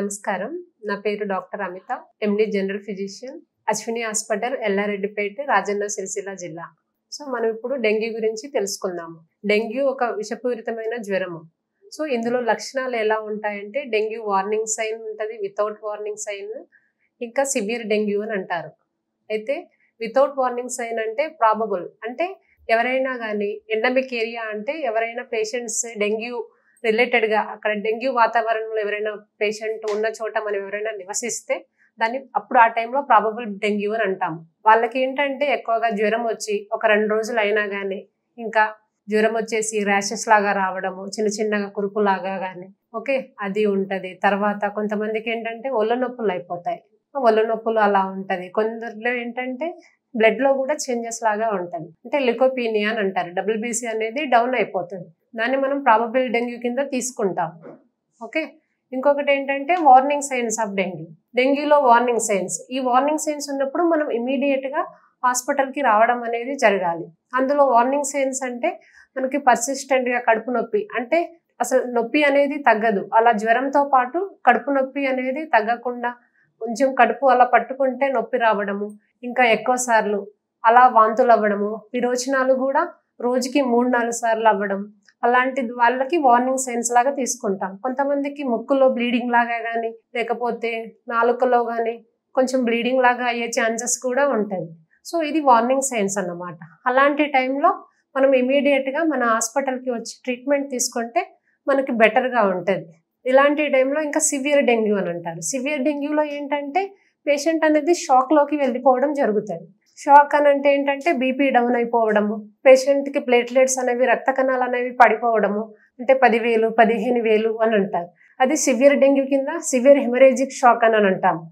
నమస్కారం. నా పేరు doctor Amita, MD general physician, Ashwini hospital, Yellareddypet, Rajanna Sircilla జిల్లా. సో మనం ఇప్పుడు డెంగ్యూ గురించి తెలుసుకుందాము. డెంగ్యూ ఒక విషపూరితమైన జ్వరము. సో ఇందులో లక్షణాలు ఎలా ఉంటాయంటే డెంగ్యూ వార్నింగ్ సైన్ ఉంటుంది, వితౌట్ వార్నింగ్ సైన్, ఇంకా సివియర్ డెంగ్యూ అని అంటారు. అయితే వితౌట్ వార్నింగ్ సైన్ అంటే ప్రాబబుల్, అంటే ఎవరైనా కానీ ఎండమిక్ ఏరియా అంటే ఎవరైనా పేషెంట్స్ డెంగ్యూ రిలేటెడ్గా అక్కడ డెంగ్యూ వాతావరణంలో ఎవరైనా పేషెంట్ ఉన్న చోట మనం ఎవరైనా నివసిస్తే దాన్ని అప్పుడు ఆ టైంలో ప్రాబబుల్ డెంగ్యూ అని అంటాము. వాళ్ళకి ఏంటంటే ఎక్కువగా జ్వరం వచ్చి ఒక 2 రోజులు అయినా కానీ ఇంకా జ్వరం వచ్చేసి ర్యాషెస్ లాగా రావడము, చిన్న చిన్నగా కురుపులాగా కానీ ఓకే అది ఉంటుంది. తర్వాత కొంతమందికి ఏంటంటే ఒళ్ళు నొప్పులు అయిపోతాయి, ఒళ్ళు నొప్పులు అలా ఉంటుంది. కొందరిలో ఏంటంటే బ్లడ్ లో కూడా చేంజెస్ లాగా ఉంటుంది, అంటే లికోపీనియా అని అంటారు. WBC అనేది డౌన్ అయిపోతుంది, దాన్ని మనం ప్రాబబుల్ డెంగ్యూ కింద తీసుకుంటాం. ఓకే, ఇంకొకటి ఏంటంటే వార్నింగ్ సైన్స్ ఆఫ్ డెంగ్యూ. డెంగ్యూలో వార్నింగ్ సైన్స్, ఈ వార్నింగ్ సైన్స్ ఉన్నప్పుడు మనం ఇమీడియట్ గా హాస్పిటల్కి రావడం అనేది జరగాలి. అందులో వార్నింగ్ సైన్స్ అంటే మనకి పర్సిస్టెంట్ గా కడుపు నొప్పి, అంటే అసలు నొప్పి అనేది తగ్గదు, అలా జ్వరంతో పాటు కడుపు నొప్పి అనేది తగ్గకుండా కొంచెం కడుపు అలా పట్టుకుంటే నొప్పి రావడము, ఇంకా ఎక్కువ సార్లు అలా వాంతులు అవ్వడము, విరోచనాలు కూడా రోజుకి 3-4 సార్లు అవ్వడం, అలాంటి వాళ్ళకి వార్నింగ్ సైన్స్ లాగా తీసుకుంటాం. కొంతమందికి ముక్కులో బ్లీడింగ్ లాగా కానీ లేకపోతే నాలుకలో కానీ కొంచెం బ్లీడింగ్ లాగా అయ్యే ఛాన్సెస్ కూడా ఉంటుంది. సో ఇది వార్నింగ్ సైన్స్ అన్నమాట. అలాంటి టైంలో మనం ఇమీడియట్గా మన హాస్పిటల్కి వచ్చి ట్రీట్మెంట్ తీసుకుంటే మనకి బెటర్గా ఉంటుంది. ఇలాంటి టైంలో ఇంకా సివియర్ డెంగ్యూ అని అంటారు. సివియర్ డెంగ్యూలో ఏంటంటే పేషెంట్ అనేది షాక్లోకి వెళ్ళిపోవడం జరుగుతుంది. షాక్ అని అంటే ఏంటంటే బీపీ డౌన్ అయిపోవడము, పేషెంట్కి ప్లేట్లెట్స్ అనేవి రక్త కణాలు అనేవి పడిపోవడము, అంటే 10,000 15,000 అని అంటారు. అది సివియర్ డెంగ్యూ కింద సివియర్ హెమరేజిక్ షాక్ అని అంటాము.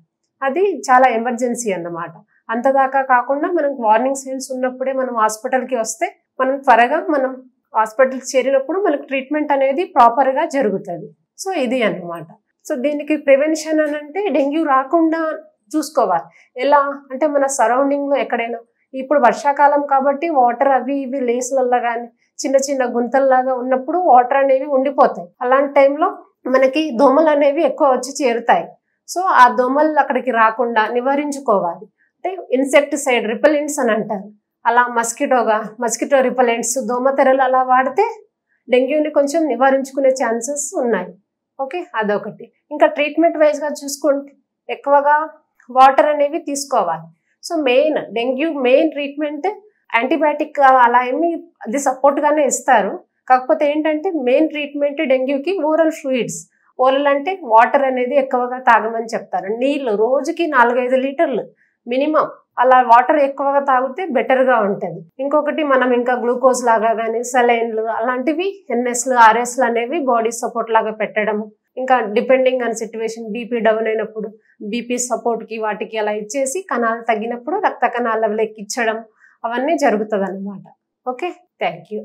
అది చాలా ఎమర్జెన్సీ అన్నమాట. అంతదాకా కాకుండా మనం వార్నింగ్ సైన్స్ ఉన్నప్పుడే మనం హాస్పిటల్కి వస్తే మనం త్వరగా మనం హాస్పిటల్కి చేరినప్పుడు మనకు ట్రీట్మెంట్ అనేది ప్రాపర్గా జరుగుతుంది. సో ఇది అన్నమాట. సో దీనికి ప్రివెన్షన్ అని అంటే డెంగ్యూ రాకుండా చూసుకోవాలి. ఎలా అంటే మన సరౌండింగ్లో ఎక్కడైనా, ఇప్పుడు వర్షాకాలం కాబట్టి వాటర్ అవి ఇవి లేసులల్లో కానీ చిన్న చిన్న గుంతల్లాగా ఉన్నప్పుడు వాటర్ అనేవి ఉండిపోతాయి. అలాంటి టైంలో మనకి దోమలు అనేవి ఎక్కువ వచ్చి చేరుతాయి. సో ఆ దోమలు అక్కడికి రాకుండా నివారించుకోవాలి. అంటే ఇన్సెక్టిసైడ్ రిపెలెంట్స్ అని అంటారు, అలా మస్కిటో రిపెలెంట్స్, దోమతెరలు అలా వాడితే డెంగ్యూని కొంచెం నివారించుకునే ఛాన్సెస్ ఉన్నాయి. ఓకే, అదొకటి. ఇంకా ట్రీట్మెంట్ వైజ్గా చూసుకుంటే ఎక్కువగా వాటర్ అనేవి తీసుకోవాలి. So dengue main treatment antibiotic అలా ఏమి అది సపోర్ట్గానే ఇస్తారు. కాకపోతే ఏంటంటే మెయిన్ ట్రీట్మెంట్ డెంగ్యూకి ఓరల్ ఫ్లూయిడ్స్. ఓరల్ అంటే వాటర్ అనేది ఎక్కువగా తాగమని చెప్తారు. నీళ్ళు రోజుకి 4-5 లీటర్లు మినిమం అలా వాటర్ ఎక్కువగా తాగితే బెటర్గా ఉంటుంది. ఇంకొకటి మనం ఇంకా గ్లూకోజ్ లాగా కానీ సెలైన్లు అలాంటివి NSలు RSలు అనేవి బాడీ సపోర్ట్ లాగా పెట్టడము, ఇంకా depending on situation BP down అయినప్పుడు బీపీ సపోర్ట్కి వాటికి అలా ఇచ్చేసి కణాలు తగ్గినప్పుడు రక్త కణాల లెక్కించడం అవన్నీ జరుగుతుంది అన్నమాట. Okay, thank you.